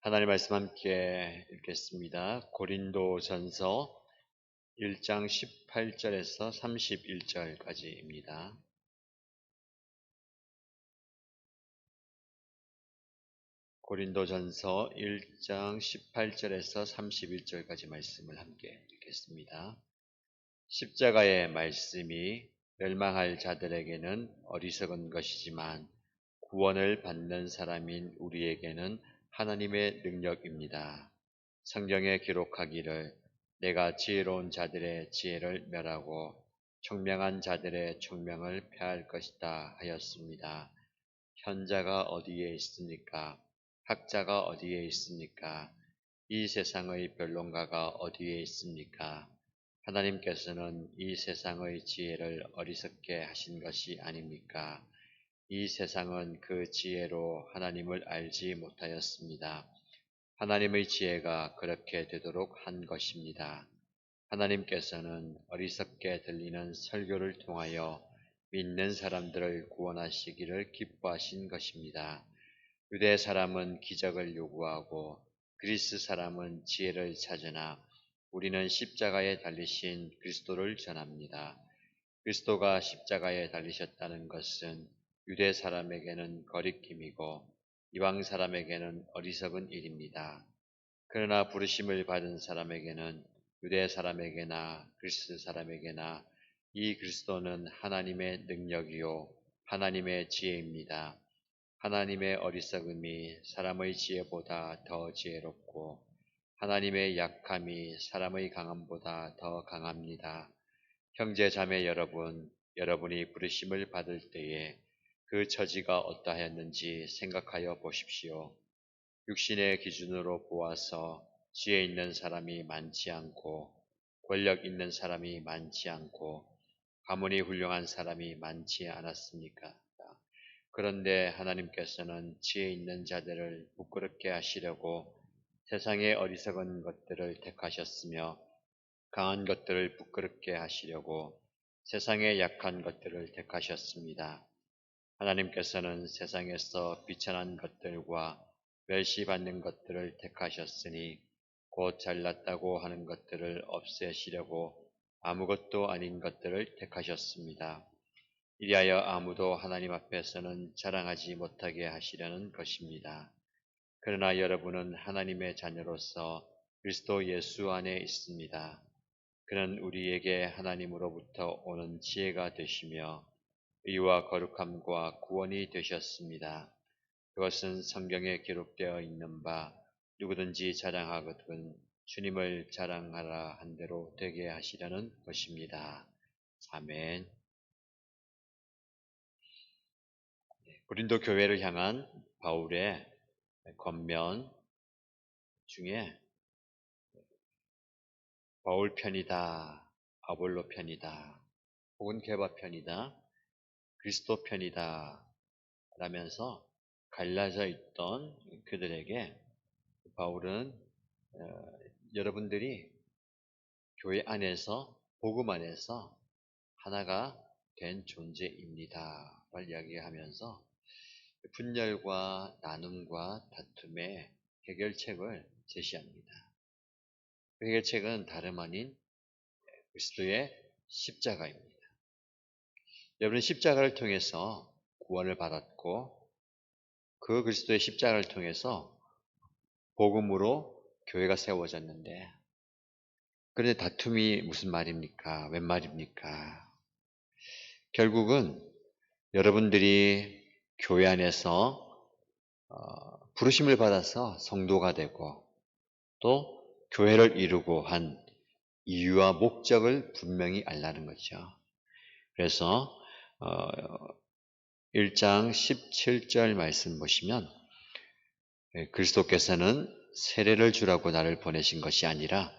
하나님 말씀 함께 읽겠습니다. 고린도전서 1장 18절에서 31절까지입니다. 고린도전서 1장 18절에서 31절까지 말씀을 함께 읽겠습니다. 십자가의 말씀이 멸망할 자들에게는 어리석은 것이지만 구원을 받는 사람인 우리에게는 하나님의 능력입니다. 성경에 기록하기를 내가 지혜로운 자들의 지혜를 멸하고 총명한 자들의 총명을 폐할 것이다 하였습니다. 현자가 어디에 있습니까? 학자가 어디에 있습니까? 이 세상의 변론가가 어디에 있습니까? 하나님께서는 이 세상의 지혜를 어리석게 하신 것이 아닙니까? 이 세상은 그 지혜로 하나님을 알지 못하였습니다. 하나님의 지혜가 그렇게 되도록 한 것입니다. 하나님께서는 어리석게 들리는 설교를 통하여 믿는 사람들을 구원하시기를 기뻐하신 것입니다. 유대 사람은 기적을 요구하고 그리스 사람은 지혜를 찾으나 우리는 십자가에 달리신 그리스도를 전합니다. 그리스도가 십자가에 달리셨다는 것은 유대 사람에게는 거리낌이고 이방 사람에게는 어리석은 일입니다. 그러나 부르심을 받은 사람에게는 유대 사람에게나 그리스 사람에게나 이 그리스도는 하나님의 능력이요 하나님의 지혜입니다. 하나님의 어리석음이 사람의 지혜보다 더 지혜롭고 하나님의 약함이 사람의 강함보다 더 강합니다. 형제 자매 여러분, 여러분이 부르심을 받을 때에 그 처지가 어떠하였는지 생각하여 보십시오. 육신의 기준으로 보아서 지혜 있는 사람이 많지 않고 권력 있는 사람이 많지 않고 가문이 훌륭한 사람이 많지 않았습니까? 그런데 하나님께서는 지혜 있는 자들을 부끄럽게 하시려고 세상의 어리석은 것들을 택하셨으며 강한 것들을 부끄럽게 하시려고 세상의 약한 것들을 택하셨습니다. 하나님께서는 세상에서 비천한 것들과 멸시받는 것들을 택하셨으니 곧 잘났다고 하는 것들을 없애시려고 아무것도 아닌 것들을 택하셨습니다. 이리하여 아무도 하나님 앞에서는 자랑하지 못하게 하시려는 것입니다. 그러나 여러분은 하나님의 자녀로서 그리스도 예수 안에 있습니다. 그는 우리에게 하나님으로부터 오는 지혜가 되시며 의와 거룩함과 구원이 되셨습니다. 그것은 성경에 기록되어 있는 바 누구든지 자랑하거든 주님을 자랑하라 한 대로 되게 하시려는 것입니다. 아멘. 고린도 교회를 향한 바울의 권면 중에 바울 편이다, 아볼로 편이다, 혹은 게바 편이다, 그리스도 편이다 라면서 갈라져 있던 그들에게 바울은 여러분들이 교회 안에서 복음 안에서 하나가 된 존재입니다 를 이야기하면서 분열과 나눔과 다툼의 해결책을 제시합니다. 그 해결책은 다름 아닌 그리스도의 십자가입니다. 여러분은 십자가를 통해서 구원을 받았고 그 그리스도의 십자가를 통해서 복음으로 교회가 세워졌는데 그런데 다툼이 무슨 말입니까? 웬 말입니까? 결국은 여러분들이 교회 안에서 부르심을 받아서 성도가 되고 또 교회를 이루고 한 이유와 목적을 분명히 알라는 거죠. 그래서 1장 17절 말씀 보시면 그리스도께서는 세례를 주라고 나를 보내신 것이 아니라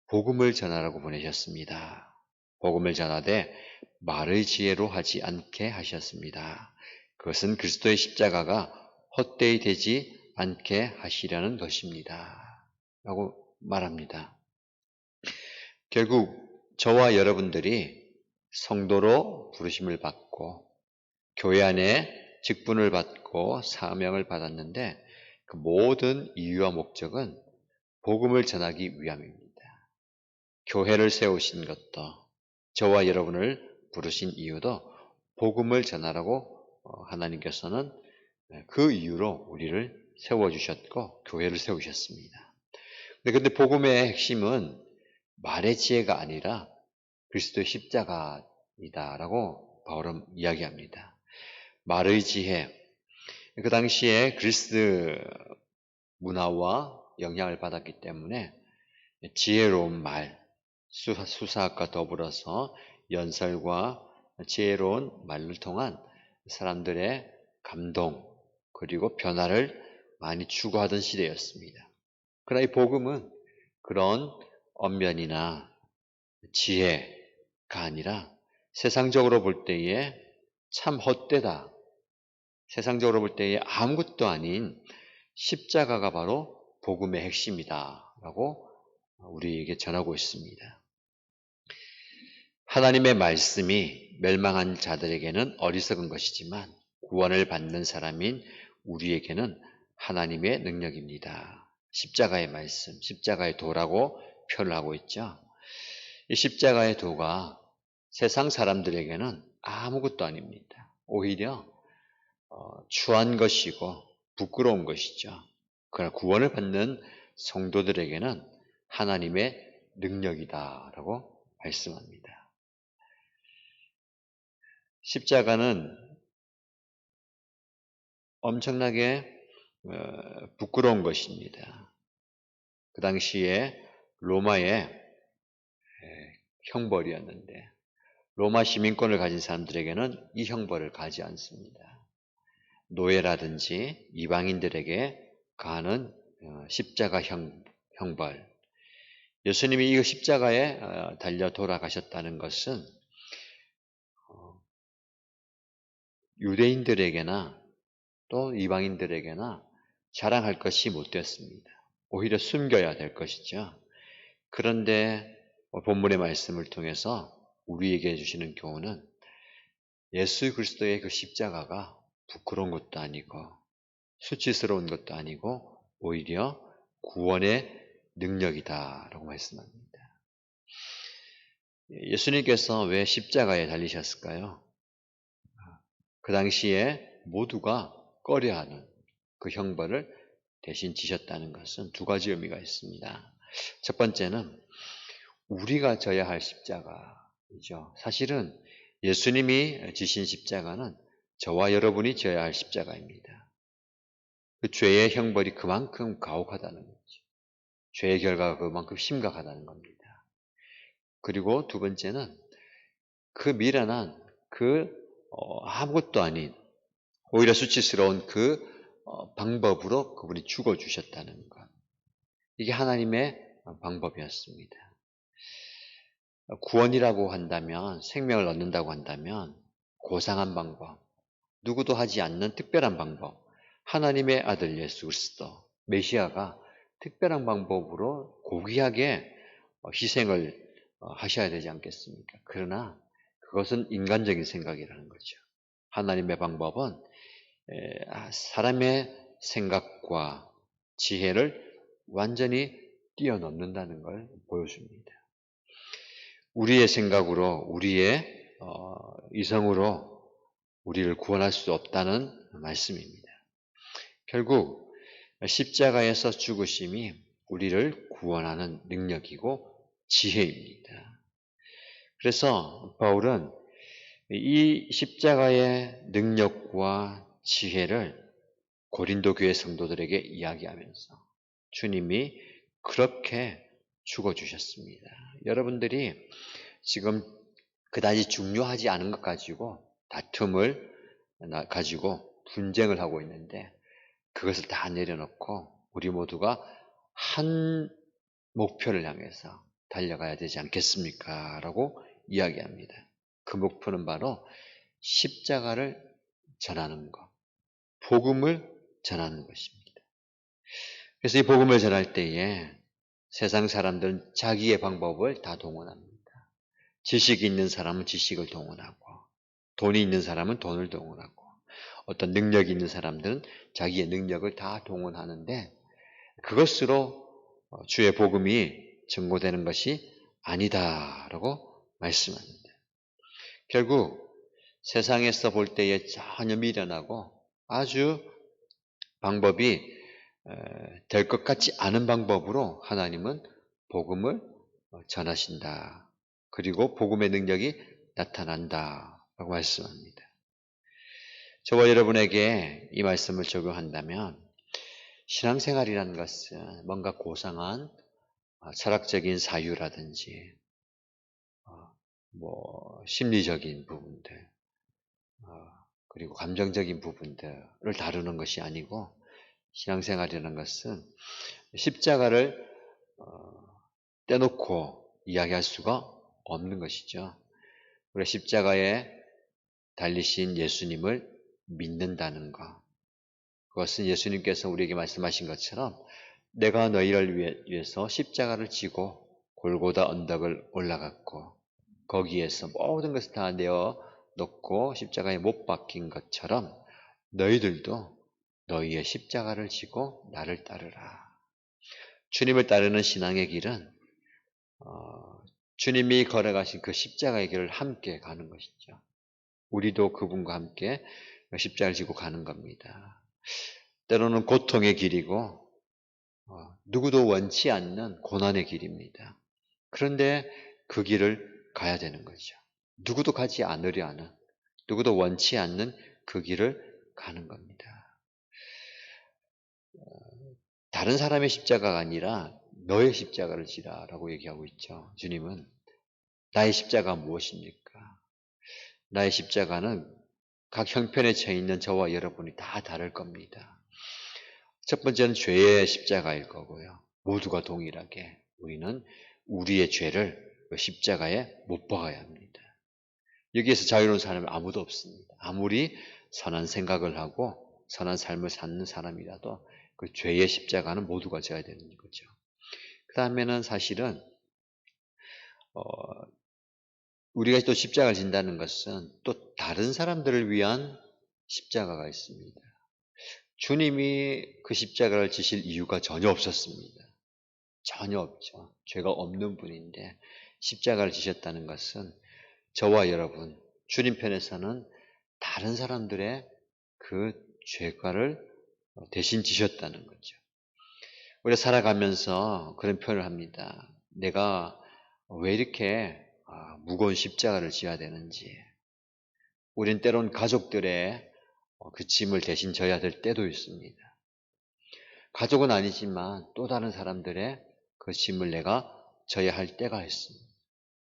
복음을 전하라고 보내셨습니다. 복음을 전하되 말의 지혜로 하지 않게 하셨습니다. 그것은 그리스도의 십자가가 헛되이 되지 않게 하시려는 것입니다. 라고 말합니다. 결국 저와 여러분들이 성도로 부르심을 받고 교회 안에 직분을 받고 사명을 받았는데 그 모든 이유와 목적은 복음을 전하기 위함입니다. 교회를 세우신 것도, 저와 여러분을 부르신 이유도 복음을 전하라고 하나님께서는 그 이유로 우리를 세워주셨고 교회를 세우셨습니다. 근데 복음의 핵심은 말의 지혜가 아니라 그리스도의 십자가이다라고 바울은 이야기합니다. 말의 지혜, 그 당시에 그리스 문화와 영향을 받았기 때문에 지혜로운 말, 수사학과 더불어서 연설과 지혜로운 말을 통한 사람들의 감동 그리고 변화를 많이 추구하던 시대였습니다. 그러나 이 복음은 그런 언변이나 지혜가 아니라 세상적으로 볼 때에 참 헛되다. 세상적으로 볼 때에 아무것도 아닌 십자가가 바로 복음의 핵심이다라고 우리에게 전하고 있습니다. 하나님의 말씀이 멸망한 자들에게는 어리석은 것이지만 구원을 받는 사람인 우리에게는 하나님의 능력입니다. 십자가의 말씀, 십자가의 도라고 표현을 하고 있죠. 이 십자가의 도가 세상 사람들에게는 아무것도 아닙니다. 오히려 추한 것이고 부끄러운 것이죠. 그러나 구원을 받는 성도들에게는 하나님의 능력이다라고 말씀합니다. 십자가는 엄청나게 부끄러운 것입니다. 그 당시에 로마의 형벌이었는데 로마 시민권을 가진 사람들에게는 이 형벌을 가지 않습니다. 노예라든지 이방인들에게 가하는 십자가 형벌. 예수님이 이 십자가에 달려 돌아가셨다는 것은 유대인들에게나 또 이방인들에게나 자랑할 것이 못 되었습니다. 오히려 숨겨야 될 것이죠. 그런데 본문의 말씀을 통해서 우리에게 주시는 교훈은 예수 그리스도의 그 십자가가 부끄러운 것도 아니고 수치스러운 것도 아니고 오히려 구원의 능력이다라고 말씀합니다. 예수님께서 왜 십자가에 달리셨을까요? 그 당시에 모두가 꺼려하는 그 형벌을 대신 지셨다는 것은 두 가지 의미가 있습니다. 첫 번째는 우리가 져야 할 십자가이죠. 사실은 예수님이 지신 십자가는 저와 여러분이 져야 할 십자가입니다. 그 죄의 형벌이 그만큼 가혹하다는 거죠. 죄의 결과가 그만큼 심각하다는 겁니다. 그리고 두 번째는 그 미련한 아무것도 아닌 오히려 수치스러운 방법으로 그분이 죽어주셨다는 것. 이게 하나님의 방법이었습니다. 구원이라고 한다면, 생명을 얻는다고 한다면 고상한 방법, 누구도 하지 않는 특별한 방법, 하나님의 아들 예수 그리스도, 메시아가 특별한 방법으로 고귀하게 희생을 하셔야 되지 않겠습니까? 그러나 그것은 인간적인 생각이라는 거죠. 하나님의 방법은 사람의 생각과 지혜를 완전히 뛰어넘는다는 걸 보여줍니다. 우리의 생각으로, 우리의 이성으로 우리를 구원할 수 없다는 말씀입니다. 결국 십자가에서 죽으심이 우리를 구원하는 능력이고 지혜입니다. 그래서 바울은 이 십자가의 능력과 지혜를 고린도 교회 성도들에게 이야기하면서 주님이 그렇게 죽어주셨습니다. 여러분들이 지금 그다지 중요하지 않은 것 가지고 다툼을 가지고 분쟁을 하고 있는데 그것을 다 내려놓고 우리 모두가 한 목표를 향해서 달려가야 되지 않겠습니까? 라고 이야기합니다. 그 목표는 바로 십자가를 전하는 것, 복음을 전하는 것입니다. 그래서 이 복음을 전할 때에 세상 사람들은 자기의 방법을 다 동원합니다. 지식이 있는 사람은 지식을 동원하고 돈이 있는 사람은 돈을 동원하고 어떤 능력이 있는 사람들은 자기의 능력을 다 동원하는데 그것으로 주의 복음이 증거되는 것이 아니다라고 말씀합니다. 결국 세상에서 볼 때에 전혀 미련하고 아주 방법이 될 것 같지 않은 방법으로 하나님은 복음을 전하신다. 그리고 복음의 능력이 나타난다라고 말씀합니다. 저와 여러분에게 이 말씀을 적용한다면 신앙생활이라는 것은 뭔가 고상한 철학적인 사유라든지 심리적인 부분들 그리고 감정적인 부분들을 다루는 것이 아니고 신앙생활이라는 것은 십자가를 떼놓고 이야기할 수가 없는 것이죠. 우리가 십자가에 달리신 예수님을 믿는다는 것. 그것은 예수님께서 우리에게 말씀하신 것처럼 내가 너희를 위해서 십자가를 지고 골고다 언덕을 올라갔고 거기에서 모든 것을 다 내어 놓고 십자가에 못 박힌 것처럼 너희들도 너희의 십자가를 지고 나를 따르라. 주님을 따르는 신앙의 길은 주님이 걸어가신 그 십자가의 길을 함께 가는 것이죠. 우리도 그분과 함께 십자가를 지고 가는 겁니다. 때로는 고통의 길이고 누구도 원치 않는 고난의 길입니다. 그런데 그 길을 가야 되는 거죠. 누구도 가지 않으려 하는, 누구도 원치 않는 그 길을 가는 겁니다. 다른 사람의 십자가가 아니라 너의 십자가를 지라라고 얘기하고 있죠. 주님은 나의 십자가 무엇입니까? 나의 십자가는 각 형편에 처해 있는 저와 여러분이 다 다를 겁니다. 첫 번째는 죄의 십자가일 거고요. 모두가 동일하게 우리는 우리의 죄를 십자가에 못 박아야 합니다. 여기에서 자유로운 사람은 아무도 없습니다. 아무리 선한 생각을 하고 선한 삶을 사는 사람이라도 그 죄의 십자가는 모두가 져야 되는 거죠. 그 다음에는 사실은 우리가 또 십자가를 진다는 것은 또 다른 사람들을 위한 십자가가 있습니다. 주님이 그 십자가를 지실 이유가 전혀 없었습니다. 전혀 없죠. 죄가 없는 분인데 십자가를 지셨다는 것은 저와 여러분, 주님 편에서는 다른 사람들의 그 죄가를 대신 지셨다는 거죠. 우리가 살아가면서 그런 표현을 합니다. 내가 왜 이렇게 무거운 십자가를 지어야 되는지. 우린 때론 가족들의 그 짐을 대신 져야 될 때도 있습니다. 가족은 아니지만 또 다른 사람들의 그 짐을 내가 져야 할 때가 있습니다.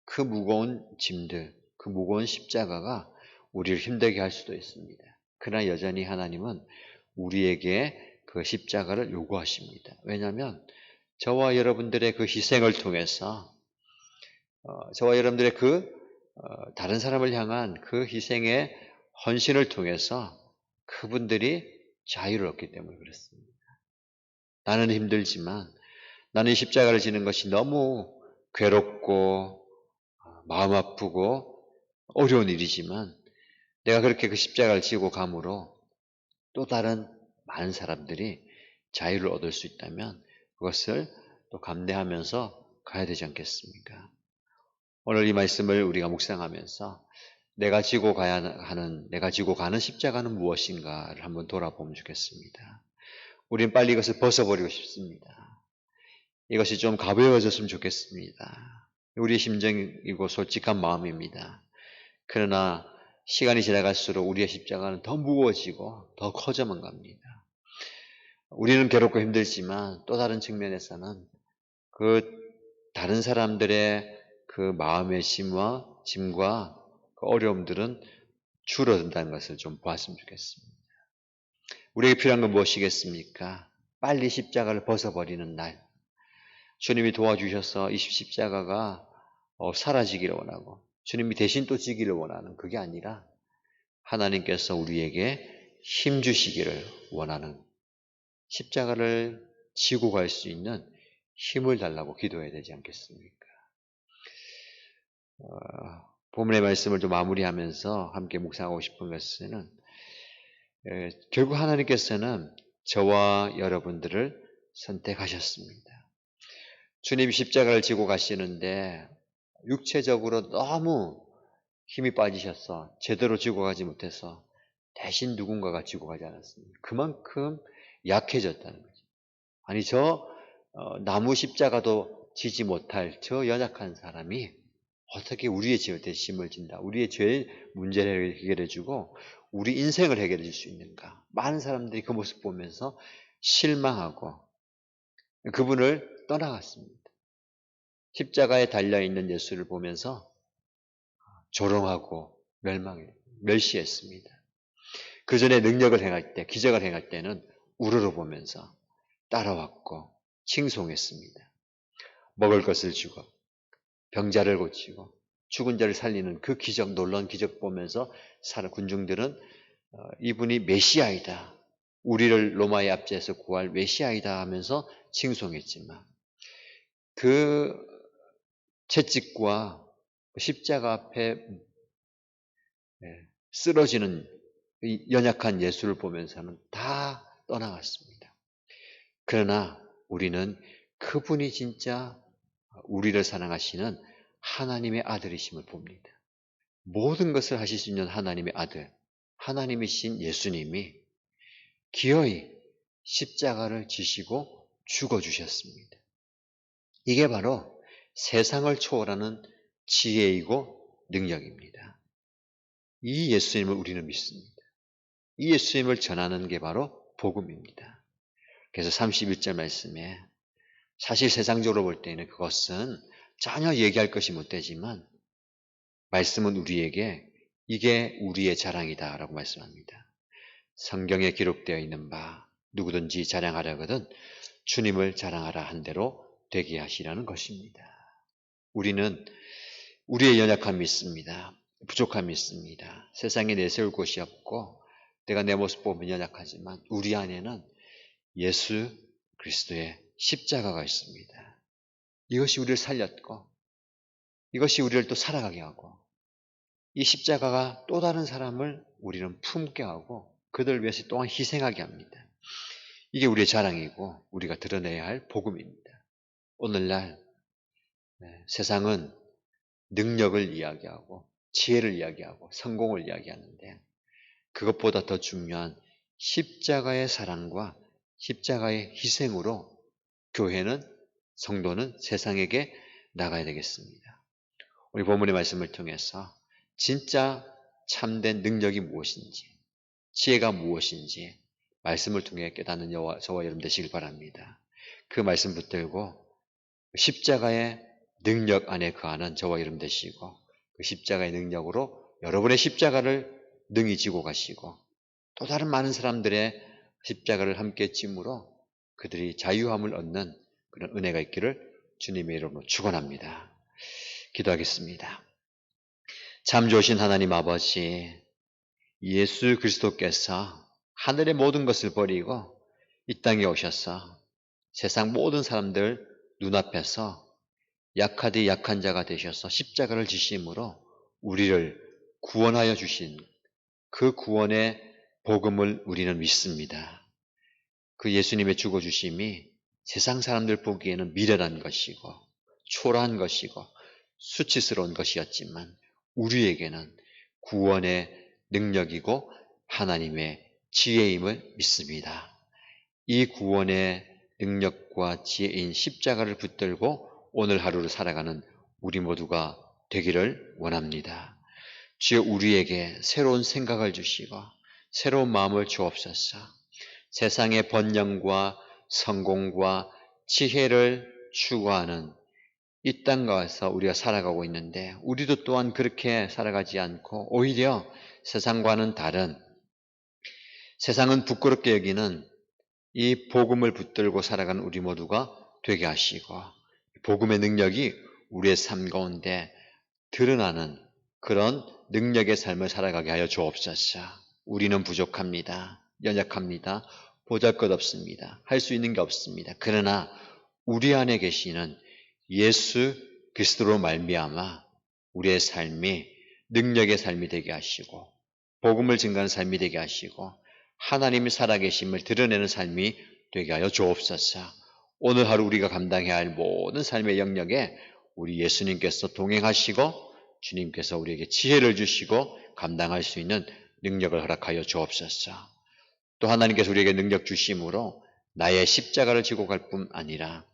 그 무거운 짐들, 그 무거운 십자가가 우리를 힘들게 할 수도 있습니다. 그러나 여전히 하나님은 우리에게 그 십자가를 요구하십니다. 왜냐하면 저와 여러분들의 그 희생을 통해서 저와 여러분들의 다른 사람을 향한 그 희생의 헌신을 통해서 그분들이 자유를 얻기 때문에 그렇습니다. 나는 힘들지만 나는 십자가를 지는 것이 너무 괴롭고 마음 아프고 어려운 일이지만 내가 그렇게 그 십자가를 지고 감으로 또 다른 많은 사람들이 자유를 얻을 수 있다면 그것을 또 감내하면서 가야 되지 않겠습니까? 오늘 이 말씀을 우리가 묵상하면서 내가 지고 가는 십자가는 무엇인가를 한번 돌아보면 좋겠습니다. 우린 빨리 이것을 벗어버리고 싶습니다. 이것이 좀 가벼워졌으면 좋겠습니다. 우리의 심정이고 솔직한 마음입니다. 그러나 시간이 지나갈수록 우리의 십자가는 더 무거워지고 더 커져만 갑니다. 우리는 괴롭고 힘들지만 또 다른 측면에서는 그 다른 사람들의 그 마음의 짐과 그 어려움들은 줄어든다는 것을 좀 보았으면 좋겠습니다. 우리에게 필요한 건 무엇이겠습니까? 빨리 십자가를 벗어버리는 날. 주님이 도와주셔서 이 십자가가 사라지기를 원하고 주님이 대신 또 지기를 원하는 그게 아니라 하나님께서 우리에게 힘 주시기를 원하는 십자가를 지고 갈 수 있는 힘을 달라고 기도해야 되지 않겠습니까? 본문의 말씀을 좀 마무리하면서 함께 묵상하고 싶은 것은 결국 하나님께서는 저와 여러분들을 선택하셨습니다. 주님이 십자가를 지고 가시는데 육체적으로 너무 힘이 빠지셔서 제대로 지고 가지 못해서 대신 누군가가 지고 가지 않았습니다. 그만큼 약해졌다는 거죠. 아니 나무 십자가도 지지 못할 저 연약한 사람이 어떻게 우리의 짐을 진다. 우리의 죄의 문제를 해결해주고 우리 인생을 해결해 줄 수 있는가. 많은 사람들이 그 모습 보면서 실망하고 그분을 떠나갔습니다. 십자가에 달려있는 예수를 보면서 조롱하고 멸시했습니다. 그 전에 능력을 행할 때, 기적을 행할 때는 우러러보면서 따라왔고 칭송했습니다. 먹을 것을 주고 병자를 고치고 죽은 자를 살리는 그 기적, 놀라운 기적 보면서 군중들은 이분이 메시아이다. 우리를 로마의 압제에서 구할 메시아이다 하면서 칭송했지만 그 채찍과 십자가 앞에 쓰러지는 연약한 예수를 보면서는 다 떠나갔습니다. 그러나 우리는 그분이 진짜 우리를 사랑하시는 하나님의 아들이심을 봅니다. 모든 것을 하실 수 있는 하나님의 아들, 하나님이신 예수님이 기어이 십자가를 지시고 죽어주셨습니다. 이게 바로 세상을 초월하는 지혜이고 능력입니다. 이 예수님을 우리는 믿습니다. 이 예수님을 전하는 게 바로 복음입니다. 그래서 31절 말씀에 사실 세상적으로 볼 때는 그것은 전혀 얘기할 것이 못 되지만 말씀은 우리에게 이게 우리의 자랑이다 라고 말씀합니다. 성경에 기록되어 있는 바 누구든지 자랑하려거든 주님을 자랑하라 한 대로 되게 하시라는 것입니다. 우리는 우리의 연약함이 있습니다. 부족함이 있습니다. 세상에 내세울 곳이 없고 내가 내 모습 보면 연약하지만 우리 안에는 예수 그리스도의 십자가가 있습니다. 이것이 우리를 살렸고 이것이 우리를 또 살아가게 하고 이 십자가가 또 다른 사람을 우리는 품게 하고 그들 위해서 또한 희생하게 합니다. 이게 우리의 자랑이고 우리가 드러내야 할 복음입니다. 오늘날 세상은 능력을 이야기하고 지혜를 이야기하고 성공을 이야기하는데 그것보다 더 중요한 십자가의 사랑과 십자가의 희생으로 교회는 성도는 세상에게 나가야 되겠습니다. 우리 본문의 말씀을 통해서 진짜 참된 능력이 무엇인지 지혜가 무엇인지 말씀을 통해 깨닫는 저와 여러분 되시길 바랍니다. 그 말씀 붙들고 십자가의 능력 안에 거하는 저와 여러분 되시고 그 십자가의 능력으로 여러분의 십자가를 능히 지고 가시고 또 다른 많은 사람들의 십자가를 함께 짐으로 그들이 자유함을 얻는 그런 은혜가 있기를 주님의 이름으로 축원합니다. 기도하겠습니다. 참 좋으신 하나님 아버지, 예수 그리스도께서 하늘의 모든 것을 버리고 이 땅에 오셔서 세상 모든 사람들 눈앞에서 약하디 약한 자가 되셔서 십자가를 지심으로 우리를 구원하여 주신 그 구원의 복음을 우리는 믿습니다. 그 예수님의 죽어주심이 세상 사람들 보기에는 미련한 것이고 초라한 것이고 수치스러운 것이었지만 우리에게는 구원의 능력이고 하나님의 지혜임을 믿습니다. 이 구원의 능력과 지혜인 십자가를 붙들고 오늘 하루를 살아가는 우리 모두가 되기를 원합니다. 주여 우리에게 새로운 생각을 주시고 새로운 마음을 주옵소서. 세상의 번영과 성공과 지혜를 추구하는 이 땅 가서 우리가 살아가고 있는데 우리도 또한 그렇게 살아가지 않고 오히려 세상과는 다른 세상은 부끄럽게 여기는 이 복음을 붙들고 살아가는 우리 모두가 되게 하시고 복음의 능력이 우리의 삶 가운데 드러나는 그런 능력의 삶을 살아가게 하여 주옵소서. 우리는 부족합니다. 연약합니다. 보잘것없습니다. 할 수 있는 게 없습니다. 그러나 우리 안에 계시는 예수 그리스도로 말미암아 우리의 삶이 능력의 삶이 되게 하시고 복음을 증거하는 삶이 되게 하시고 하나님이 살아계심을 드러내는 삶이 되게 하여 주옵소서. 오늘 하루 우리가 감당해야 할 모든 삶의 영역에 우리 예수님께서 동행하시고 주님께서 우리에게 지혜를 주시고 감당할 수 있는 능력을 허락하여 주옵소서. 또 하나님께서 우리에게 능력 주심으로 나의 십자가를 지고 갈 뿐 아니라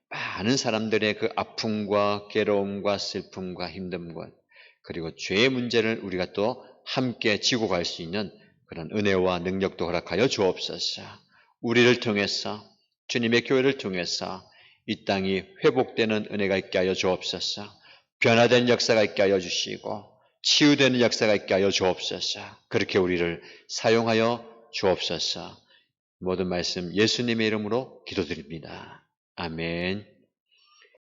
많은 사람들의 그 아픔과 괴로움과 슬픔과 힘듦과 그리고 죄의 문제를 우리가 또 함께 지고 갈 수 있는 그런 은혜와 능력도 허락하여 주옵소서. 우리를 통해서 주님의 교회를 통해서 이 땅이 회복되는 은혜가 있게 하여 주옵소서. 변화된 역사가 있게 하여 주시고 치유되는 역사가 있게 하여 주옵소서. 그렇게 우리를 사용하여 주옵소서. 모든 말씀 예수님의 이름으로 기도드립니다. 아멘.